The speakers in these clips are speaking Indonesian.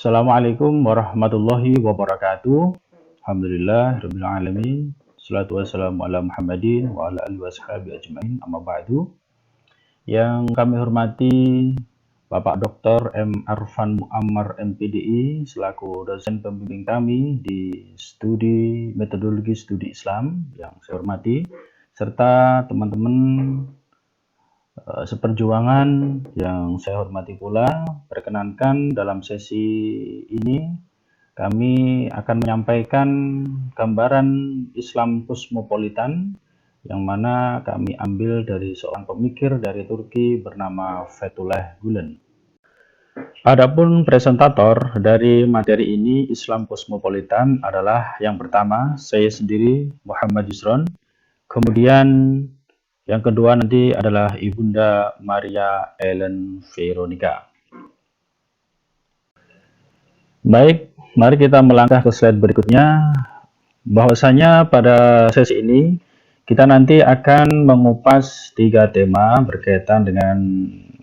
Assalamualaikum warahmatullahi wabarakatuh. Alhamdulillah rabbil alamin. Salatu wassalamu ala Muhammadin wa ala alihi washabihi ajmain. Amma ba'du. Yang kami hormati Bapak Dr. M. Arfan Muammar MPDI selaku dosen pembimbing kami di studi metodologi studi Islam yang saya hormati, serta teman-teman seperjuangan yang saya hormati pula. Perkenankan dalam sesi ini kami akan menyampaikan gambaran Islam kosmopolitan yang mana kami ambil dari seorang pemikir dari Turki bernama Fethullah Gulen. Adapun presentator dari materi ini Islam kosmopolitan adalah yang pertama saya sendiri Muhammad Yusron, kemudian yang kedua nanti adalah Ibunda Maria Ellen Veronica. Baik, mari kita melangkah ke slide berikutnya. Bahwasanya pada sesi ini kita nanti akan mengupas 3 tema berkaitan dengan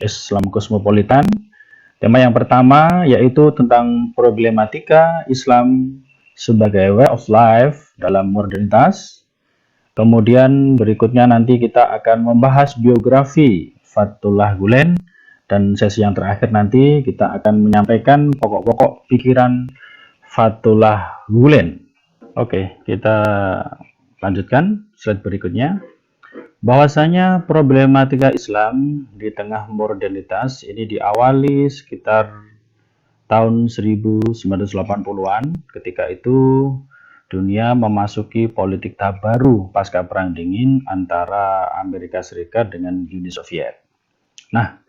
Islam kosmopolitan. Tema yang pertama yaitu tentang problematika Islam sebagai way of life dalam modernitas. Kemudian berikutnya nanti kita akan membahas biografi Fethullah Gulen, dan sesi yang terakhir nanti kita akan menyampaikan pokok-pokok pikiran Fethullah Gulen. Oke, kita lanjutkan slide berikutnya. Bahwasanya problematika Islam di tengah modernitas ini diawali sekitar tahun 1980-an. Ketika itu dunia memasuki politik tahap baru pasca Perang Dingin antara Amerika Serikat dengan Uni Soviet. Nah,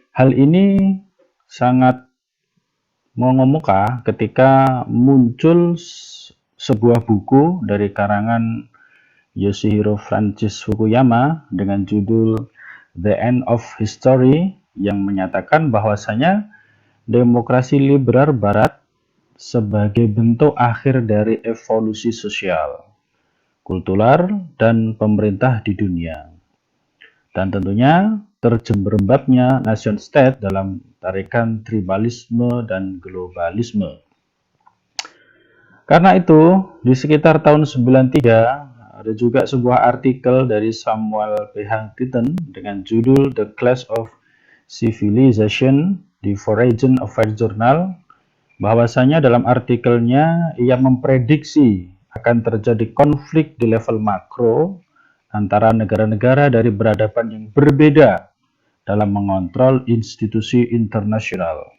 hal ini sangat mengemuka ketika muncul sebuah buku dari karangan Yoshihiro Francis Fukuyama dengan judul The End of History yang menyatakan bahwasanya demokrasi liberal Barat sebagai bentuk akhir dari evolusi sosial, kultural, dan pemerintah di dunia. Dan tentunya terjerembabnya nation state dalam tarikan tribalisme dan globalisme. Karena itu, di sekitar tahun 93, ada juga sebuah artikel dari Samuel P. Huntington dengan judul The Clash of Civilization di Foreign Affairs Journal, bahwasanya dalam artikelnya ia memprediksi akan terjadi konflik di level makro antara negara-negara dari peradaban yang berbeda dalam mengontrol institusi internasional,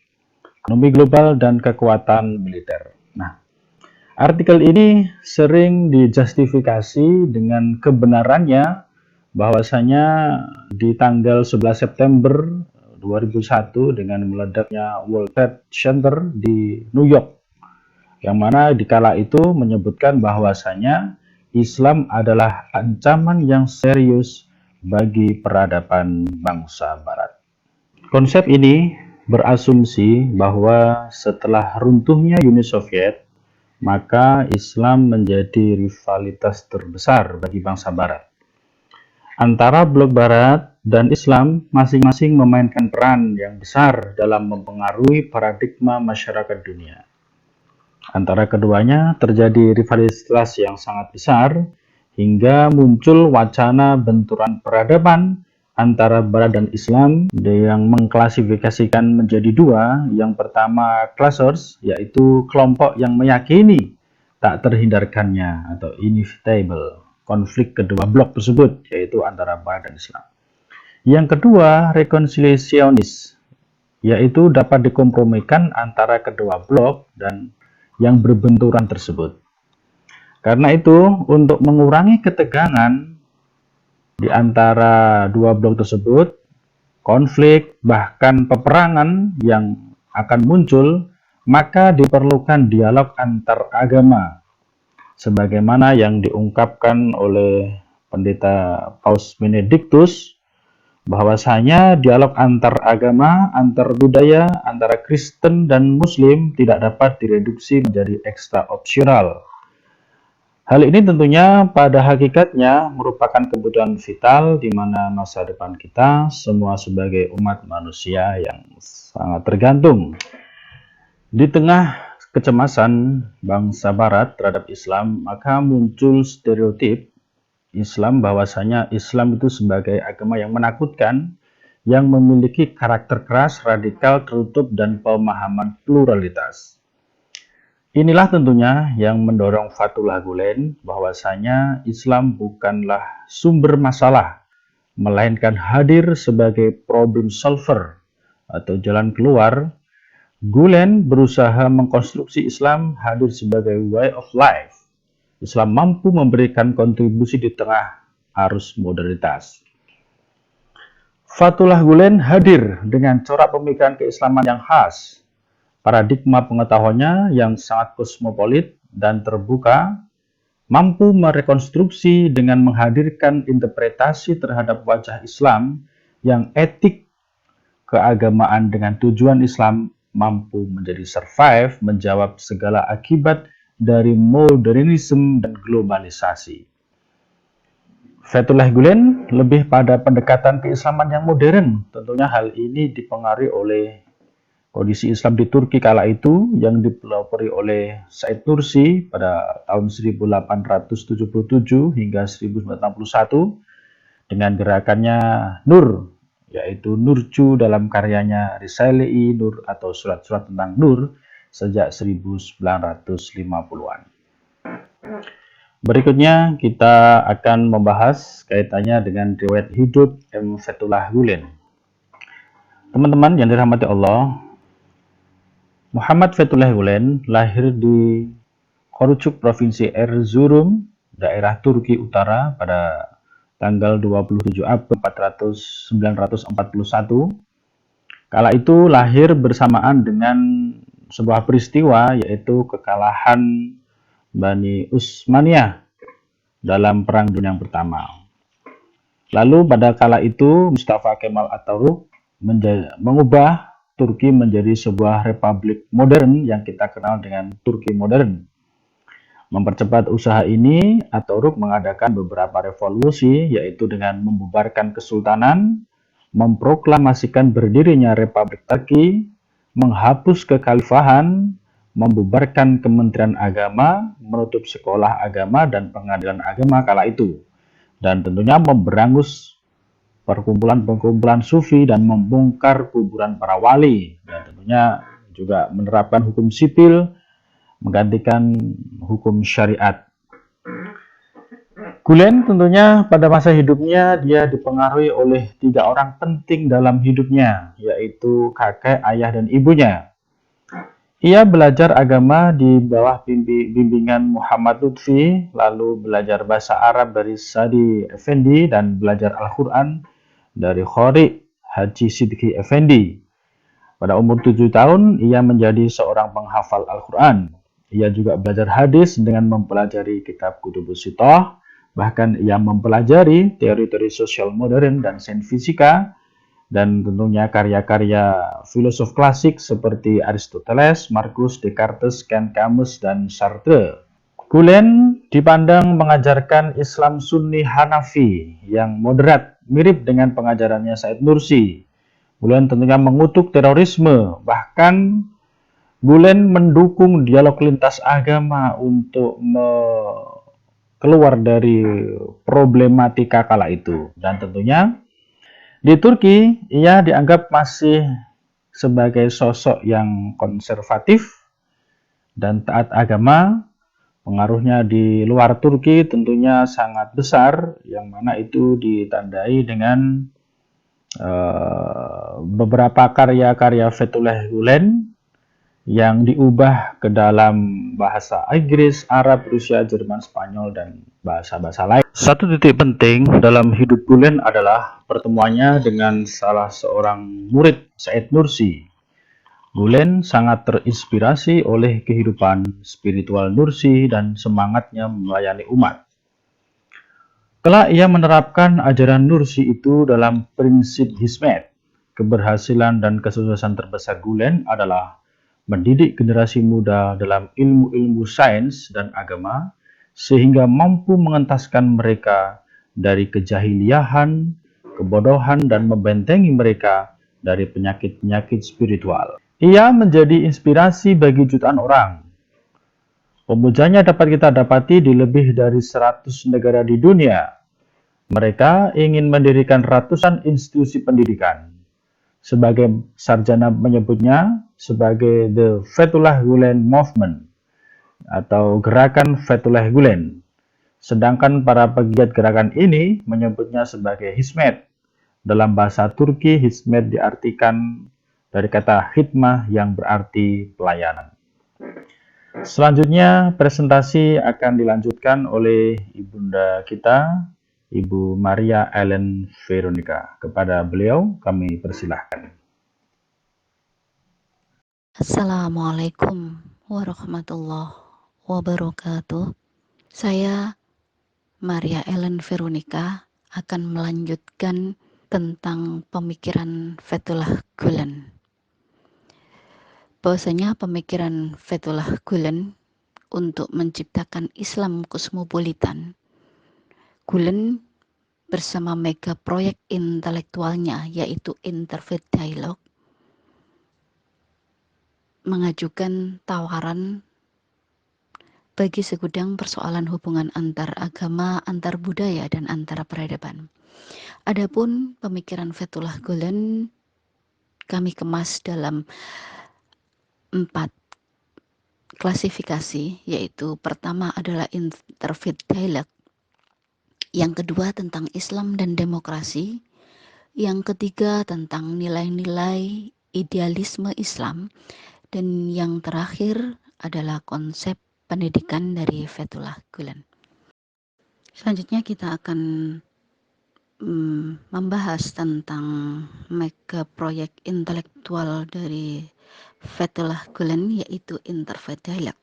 ekonomi global, dan kekuatan militer. Nah, artikel ini sering dijustifikasi dengan kebenarannya bahwasanya di tanggal 11 September 2001 dengan meledaknya World Trade Center di New York, yang mana dikala itu menyebutkan bahwasanya Islam adalah ancaman yang serius bagi peradaban bangsa Barat. Konsep ini berasumsi bahwa setelah runtuhnya Uni Soviet, maka Islam menjadi rivalitas terbesar bagi bangsa Barat. Antara blok Barat dan Islam masing-masing memainkan peran yang besar dalam mempengaruhi paradigma masyarakat dunia. Antara keduanya terjadi rivalitas yang sangat besar hingga muncul wacana benturan peradaban antara Barat dan Islam yang mengklasifikasikan menjadi dua. Yang pertama clashers, yaitu kelompok yang meyakini tak terhindarkannya atau inevitable konflik kedua blok tersebut, yaitu antara Barat dan Islam. Yang kedua, rekonsiliasionis, yaitu dapat dikompromikan antara kedua blok dan yang berbenturan tersebut. Karena itu, untuk mengurangi ketegangan di antara dua blok tersebut, konflik bahkan peperangan yang akan muncul, maka diperlukan dialog antar agama, sebagaimana yang diungkapkan oleh Pendeta Paus Benedictus, bahwasanya dialog antar agama, antar budaya, antara Kristen dan Muslim tidak dapat direduksi menjadi ekstra opsional. Hal ini tentunya pada hakikatnya merupakan kebutuhan vital di mana masa depan kita semua sebagai umat manusia yang sangat tergantung Di tengah kecemasan bangsa Barat terhadap Islam, maka muncul stereotip Islam bahwasanya Islam itu sebagai agama yang menakutkan, yang memiliki karakter keras, radikal, tertutup, dan pemahaman pluralitas. Inilah tentunya yang mendorong Fethullah Gulen bahwasanya Islam bukanlah sumber masalah, melainkan hadir sebagai problem solver atau jalan keluar. Gulen berusaha mengkonstruksi Islam hadir sebagai way of life. Islam mampu memberikan kontribusi di tengah arus modernitas. Fethullah Gulen hadir dengan corak pemikiran keislaman yang khas, paradigma pengetahuannya yang sangat kosmopolit dan terbuka, mampu merekonstruksi dengan menghadirkan interpretasi terhadap wajah Islam yang etik keagamaan dengan tujuan Islam mampu menjadi survive menjawab segala akibat dari modernisme dan globalisasi. Fethullah Gulen lebih pada pendekatan keislaman yang modern. Tentunya hal ini dipengaruhi oleh kondisi Islam di Turki kala itu yang dipelopori oleh Said Nursi pada tahun 1877 hingga 1961 dengan gerakannya Nur, yaitu Nurcu dalam karyanya Risale-i Nur atau surat-surat tentang Nur sejak 1950-an. Berikutnya kita akan membahas kaitannya dengan riwayat hidup M. Fethullah Gulen. Teman-teman yang dirahmati Allah, Muhammad Fethullah Gulen lahir di Korucuk, Provinsi Erzurum, daerah Turki Utara pada tanggal 27 April 1941. Kala itu lahir bersamaan dengan sebuah peristiwa, yaitu kekalahan Bani Utsmaniyah dalam Perang Dunia Pertama. Lalu pada kala itu Mustafa Kemal Atatürk mengubah Turki menjadi sebuah republik modern yang kita kenal dengan Turki modern. Mempercepat usaha ini, Atatürk mengadakan beberapa revolusi, yaitu dengan membubarkan kesultanan, memproklamasikan berdirinya Republik Turki, menghapus kekhalifahan, membubarkan Kementerian Agama, menutup sekolah agama dan pengadilan agama kala itu, dan tentunya memberangus perkumpulan-perkumpulan sufi dan membongkar kuburan para wali, dan tentunya juga menerapkan hukum sipil menggantikan hukum syariat. Gulen tentunya pada masa hidupnya dia dipengaruhi oleh 3 orang penting dalam hidupnya, yaitu kakek, ayah, dan ibunya. Ia belajar agama di bawah bimbingan Muhammad Lutfi, lalu belajar bahasa Arab dari Sadi Effendi, dan belajar Al-Quran dari Khori Haji Sidki Effendi. Pada umur 7 tahun, ia menjadi seorang penghafal Al-Quran. Ia juga belajar hadis dengan mempelajari kitab Kutubus Sittah, bahkan ia mempelajari teori-teori sosial modern dan sains fisika, dan tentunya karya-karya filosof klasik seperti Aristoteles, Marcus, Descartes, Kant, Camus, dan Sartre. Gulen dipandang mengajarkan Islam Sunni Hanafi yang moderat, mirip dengan pengajarannya Said Nursi. Gulen tentunya mengutuk terorisme, bahkan Gulen mendukung dialog lintas agama untuk keluar dari problematika kala itu. Dan tentunya di Turki, ia dianggap masih sebagai sosok yang konservatif dan taat agama. Pengaruhnya di luar Turki tentunya sangat besar, yang mana itu ditandai dengan beberapa karya-karya Fethullah Gulen yang diubah ke dalam bahasa Inggris, Arab, Rusia, Jerman, Spanyol, dan bahasa-bahasa lain. Satu titik penting dalam hidup Gulen adalah pertemuannya dengan salah seorang murid Said Nursi. Gulen sangat terinspirasi oleh kehidupan spiritual Nursi dan semangatnya melayani umat. Kelak ia menerapkan ajaran Nursi itu dalam prinsip Hizmet. Keberhasilan dan kesuksesan terbesar Gulen adalah mendidik generasi muda dalam ilmu-ilmu sains dan agama, sehingga mampu mengentaskan mereka dari kejahiliahan, kebodohan, dan membentengi mereka dari penyakit-penyakit spiritual. Ia menjadi inspirasi bagi jutaan orang. Pemujanya dapat kita dapati di lebih dari 100 negara di dunia. Mereka ingin mendirikan ratusan institusi pendidikan. Sebagai sarjana menyebutnya sebagai The Fethullah Gulen Movement atau Gerakan Fethullah Gulen. Sedangkan para pegiat gerakan ini menyebutnya sebagai Hizmet. Dalam bahasa Turki, Hizmet diartikan dari kata khidmah yang berarti pelayanan. Selanjutnya, presentasi akan dilanjutkan oleh Ibunda kita, Ibu Maria Ellen Veronica. Kepada beliau, kami persilahkan. Assalamualaikum warahmatullahi wabarakatuh. Saya Maria Ellen Veronica akan melanjutkan tentang pemikiran Fethullah Gulen. Bahwasanya pemikiran Fethullah Gulen untuk menciptakan Islam kosmopolitan, Gulen bersama mega proyek intelektualnya yaitu Interfaith Dialogue mengajukan tawaran bagi segudang persoalan hubungan antar agama, antar budaya, dan antar peradaban. Adapun pemikiran Fethullah Gulen kami kemas dalam 4 klasifikasi, yaitu pertama adalah Interfaith Dialogue, yang kedua tentang Islam dan demokrasi, yang ketiga tentang nilai-nilai idealisme Islam, dan yang terakhir adalah konsep pendidikan dari Fethullah Gulen. Selanjutnya kita akan membahas tentang mega proyek intelektual dari Fethullah Gulen, yaitu Interfaith Dialogue.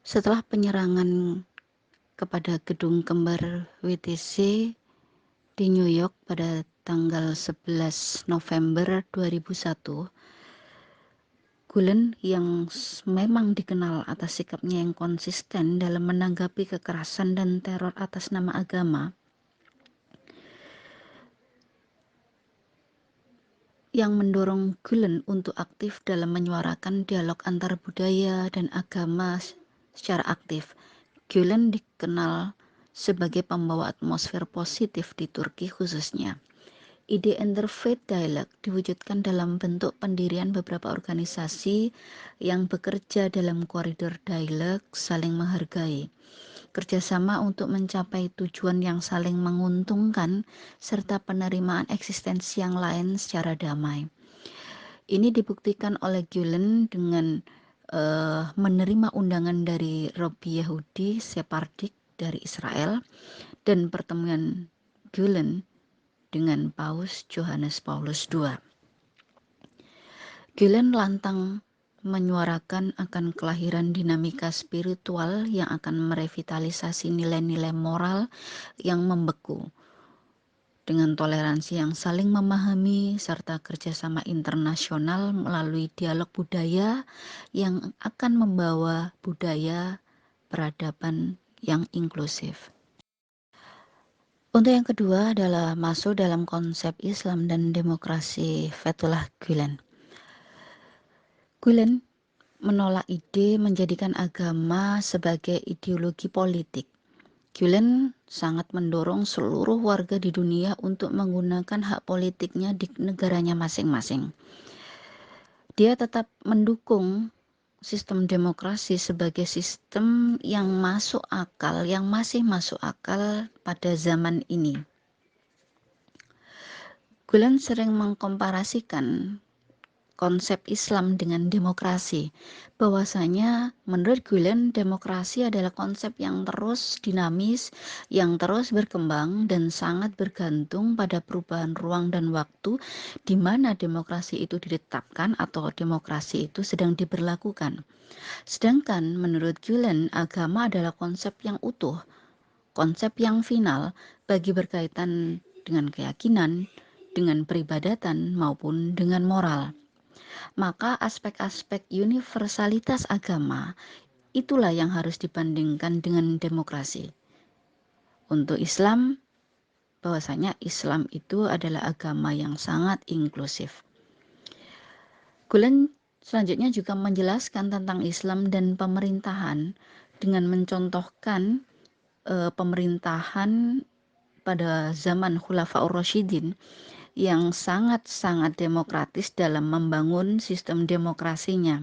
Setelah penyerangan kepada gedung kembar WTC di New York pada tanggal 11 November 2001, Gulen yang memang dikenal atas sikapnya yang konsisten dalam menanggapi kekerasan dan teror atas nama agama, yang mendorong Gulen untuk aktif dalam menyuarakan dialog antar budaya dan agama secara aktif. Gulen dikenal sebagai pembawa atmosfer positif di Turki khususnya. Ide Interfaith Dialogue diwujudkan dalam bentuk pendirian beberapa organisasi yang bekerja dalam koridor dialog saling menghargai, kerjasama untuk mencapai tujuan yang saling menguntungkan, serta penerimaan eksistensi yang lain secara damai. Ini dibuktikan oleh Gulen dengan menerima undangan dari Robi Yahudi Sephardic dari Israel dan pertemuan Gulen dengan Paus Yohanes Paulus II. Gulen lantang menyuarakan akan kelahiran dinamika spiritual yang akan merevitalisasi nilai-nilai moral yang membeku, dengan toleransi yang saling memahami serta kerjasama internasional melalui dialog budaya yang akan membawa budaya peradaban yang inklusif. Untuk yang kedua adalah masuk dalam konsep Islam dan demokrasi Fethullah Gulen. Gulen menolak ide menjadikan agama sebagai ideologi politik. Gulen sangat mendorong seluruh warga di dunia untuk menggunakan hak politiknya di negaranya masing-masing. Dia tetap mendukung sistem demokrasi sebagai sistem yang masuk akal, yang masih masuk akal pada zaman ini. Gulen sering mengkomparasikan konsep Islam dengan demokrasi. Bahwasanya menurut Gulen demokrasi adalah konsep yang terus dinamis, yang terus berkembang dan sangat bergantung pada perubahan ruang dan waktu di mana demokrasi itu ditetapkan atau demokrasi itu sedang diberlakukan. Sedangkan menurut Gulen agama adalah konsep yang utuh, konsep yang final bagi berkaitan dengan keyakinan, dengan peribadatan maupun dengan moral. Maka aspek-aspek universalitas agama itulah yang harus dibandingkan dengan demokrasi. Untuk Islam, bahwasanya Islam itu adalah agama yang sangat inklusif. Gulen Selanjutnya juga menjelaskan tentang Islam dan pemerintahan dengan mencontohkan pemerintahan pada zaman Khulafaur Rasyidin yang sangat-sangat demokratis dalam membangun sistem demokrasinya.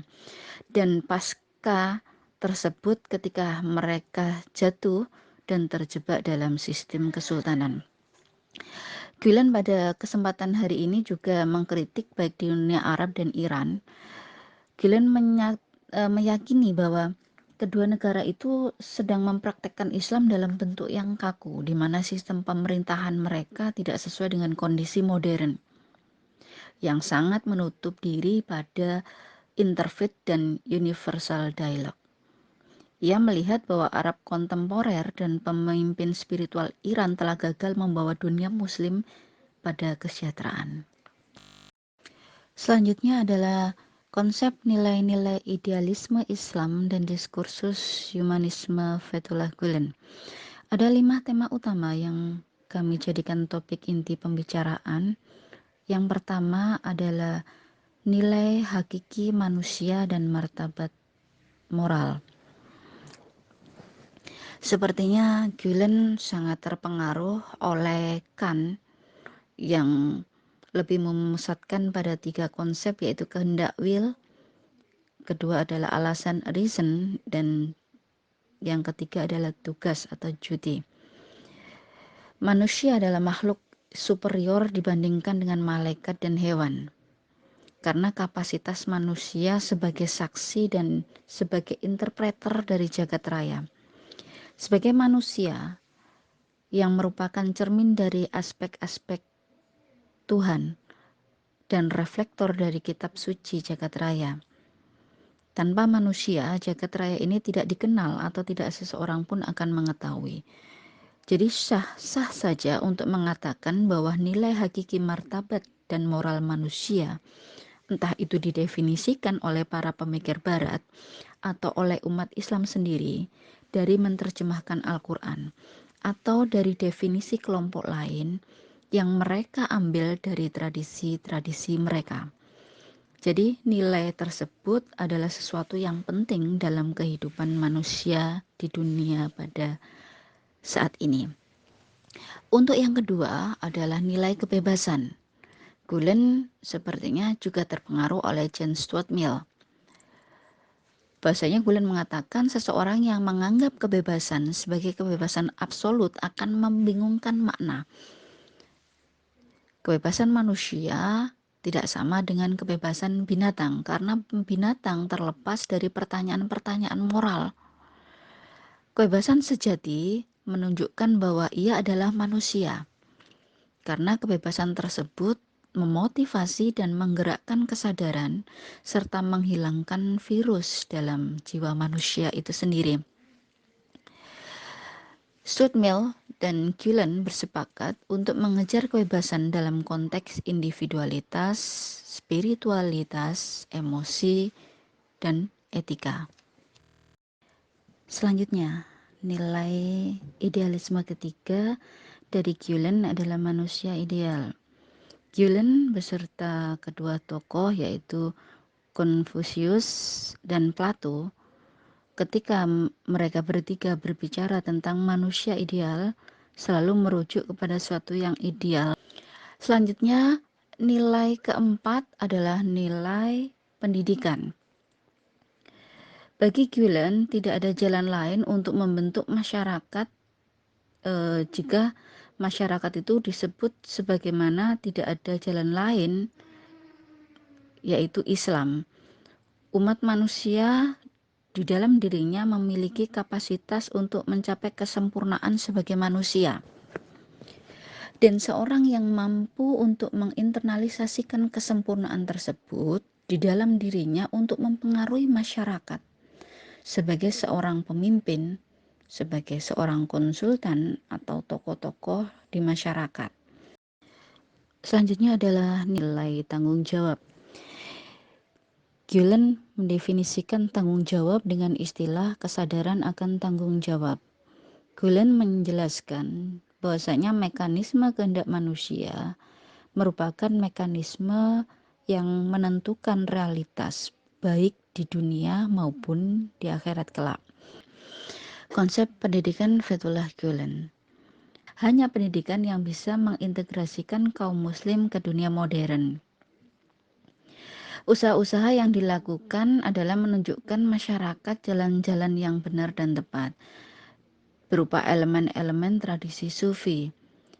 Dan pasca tersebut ketika mereka jatuh dan terjebak dalam sistem kesultanan. Gulen pada kesempatan hari ini juga mengkritik baik di dunia Arab dan Iran. Gulen meyakini bahwa kedua negara itu sedang mempraktekkan Islam dalam bentuk yang kaku, di mana sistem pemerintahan mereka tidak sesuai dengan kondisi modern, yang sangat menutup diri pada interfaith dan universal dialogue. Ia melihat bahwa Arab kontemporer dan pemimpin spiritual Iran telah gagal membawa dunia muslim pada kesejahteraan. Selanjutnya adalah konsep nilai-nilai idealisme Islam dan diskursus humanisme Fethullah Gulen. Ada 5 tema utama yang kami jadikan topik inti pembicaraan. Yang pertama adalah nilai hakiki manusia dan martabat moral. Sepertinya Gulen sangat terpengaruh oleh Kant yang lebih memusatkan pada 3 konsep, yaitu kehendak will, kedua adalah alasan reason, dan yang ketiga adalah tugas atau duty. Manusia adalah makhluk superior dibandingkan dengan malaikat dan hewan, karena kapasitas manusia sebagai saksi dan sebagai interpreter dari jagat raya. Sebagai manusia yang merupakan cermin dari aspek-aspek Tuhan dan reflektor dari kitab suci jagat raya. Tanpa manusia, jagat raya ini tidak dikenal atau tidak seseorang pun akan mengetahui. Jadi sah-sah saja untuk mengatakan bahwa nilai hakiki martabat dan moral manusia, entah itu didefinisikan oleh para pemikir barat atau oleh umat Islam sendiri dari menerjemahkan Al-Quran, atau dari definisi kelompok lain yang mereka ambil dari tradisi-tradisi mereka. Jadi nilai tersebut adalah sesuatu yang penting dalam kehidupan manusia di dunia pada saat ini. Untuk yang kedua adalah nilai kebebasan. Gulen sepertinya juga terpengaruh oleh John Stuart Mill. Bahasanya Gulen mengatakan seseorang yang menganggap kebebasan sebagai kebebasan absolut akan membingungkan makna. Kebebasan manusia tidak sama dengan kebebasan binatang, karena binatang terlepas dari pertanyaan-pertanyaan moral. Kebebasan sejati menunjukkan bahwa ia adalah manusia, karena kebebasan tersebut memotivasi dan menggerakkan kesadaran serta menghilangkan virus dalam jiwa manusia itu sendiri. Stuart Mill dan Gulen bersepakat untuk mengejar kebebasan dalam konteks individualitas, spiritualitas, emosi, dan etika. Selanjutnya, nilai idealisme ketiga dari Gulen adalah manusia ideal. Gulen beserta kedua tokoh yaitu Confucius dan Plato, ketika mereka bertiga berbicara tentang manusia ideal, selalu merujuk kepada sesuatu yang ideal. Selanjutnya, nilai keempat adalah nilai pendidikan. Bagi Gulen, tidak ada jalan lain untuk membentuk masyarakat jika masyarakat itu disebut sebagaimana tidak ada jalan lain, yaitu Islam. Umat manusia di dalam dirinya memiliki kapasitas untuk mencapai kesempurnaan sebagai manusia. Dan seorang yang mampu untuk menginternalisasikan kesempurnaan tersebut di dalam dirinya untuk mempengaruhi masyarakat sebagai seorang pemimpin, sebagai seorang konsultan atau tokoh-tokoh di masyarakat. Selanjutnya adalah nilai tanggung jawab. Gulen mendefinisikan tanggung jawab dengan istilah kesadaran akan tanggung jawab. Gulen menjelaskan bahwasanya mekanisme kehendak manusia merupakan mekanisme yang menentukan realitas baik di dunia maupun di akhirat kelak. Konsep pendidikan Fethullah Gulen. Hanya pendidikan yang bisa mengintegrasikan kaum muslim ke dunia modern. Usaha-usaha yang dilakukan adalah menunjukkan masyarakat jalan-jalan yang benar dan tepat, berupa elemen-elemen tradisi sufi.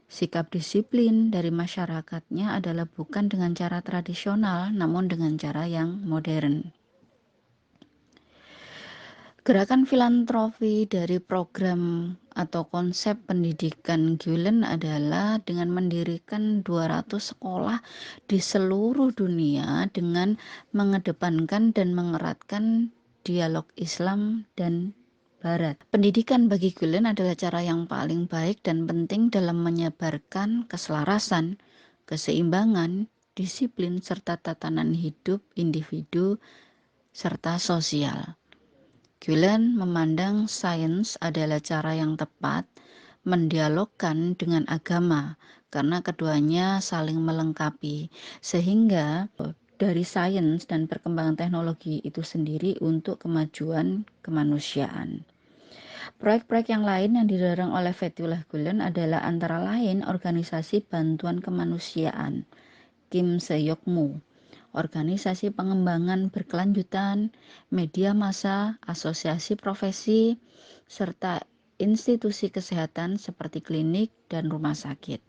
Sikap disiplin dari masyarakatnya adalah bukan dengan cara tradisional, namun dengan cara yang modern. Gerakan filantropi dari program atau konsep pendidikan Gulen adalah dengan mendirikan 200 sekolah di seluruh dunia dengan mengedepankan dan mengeratkan dialog Islam dan Barat. Pendidikan bagi Gulen adalah cara yang paling baik dan penting dalam menyebarkan keselarasan, keseimbangan, disiplin, serta tatanan hidup individu serta sosial. Gulen memandang sains adalah cara yang tepat mendialogkan dengan agama karena keduanya saling melengkapi, sehingga dari sains dan perkembangan teknologi itu sendiri untuk kemajuan kemanusiaan. Proyek-proyek yang lain yang didorong oleh Fethullah Gulen adalah antara lain Organisasi Bantuan Kemanusiaan Kim Seyokmu, organisasi pengembangan berkelanjutan, media massa, asosiasi profesi, serta institusi kesehatan seperti klinik dan rumah sakit.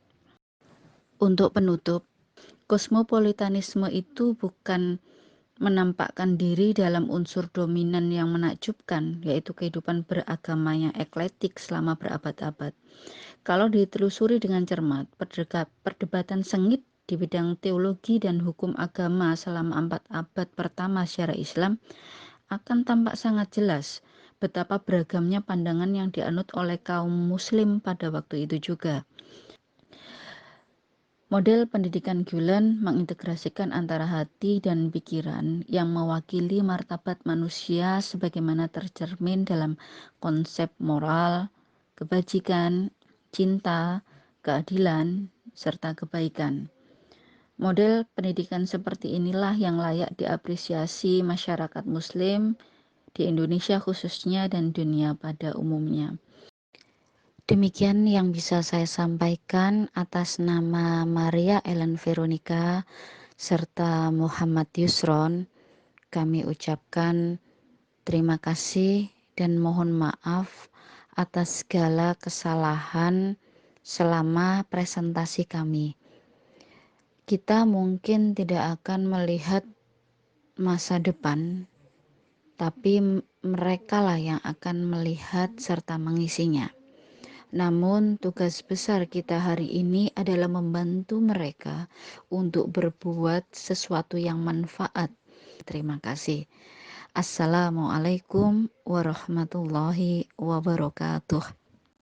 Untuk penutup, kosmopolitanisme itu bukan menampakkan diri dalam unsur dominan yang menakjubkan, yaitu kehidupan beragama yang eklektik selama berabad-abad. Kalau ditelusuri dengan cermat, perdebatan sengit di bidang teologi dan hukum agama selama 4 abad pertama sejarah Islam akan tampak sangat jelas betapa beragamnya pandangan yang dianut oleh kaum muslim pada waktu itu juga. Model pendidikan Gulen mengintegrasikan antara hati dan pikiran yang mewakili martabat manusia sebagaimana tercermin dalam konsep moral, kebajikan, cinta, keadilan, serta kebaikan. Model pendidikan seperti inilah yang layak diapresiasi masyarakat Muslim di Indonesia khususnya dan dunia pada umumnya. Demikian yang bisa saya sampaikan atas nama Maria Ellen Veronica serta Muhammad Yusron. Kami ucapkan terima kasih dan mohon maaf atas segala kesalahan selama presentasi kami. Kita mungkin tidak akan melihat masa depan, tapi mereka lah yang akan melihat serta mengisinya. Namun tugas besar kita hari ini adalah membantu mereka untuk berbuat sesuatu yang manfaat. Terima kasih. Assalamualaikum warahmatullahi wabarakatuh.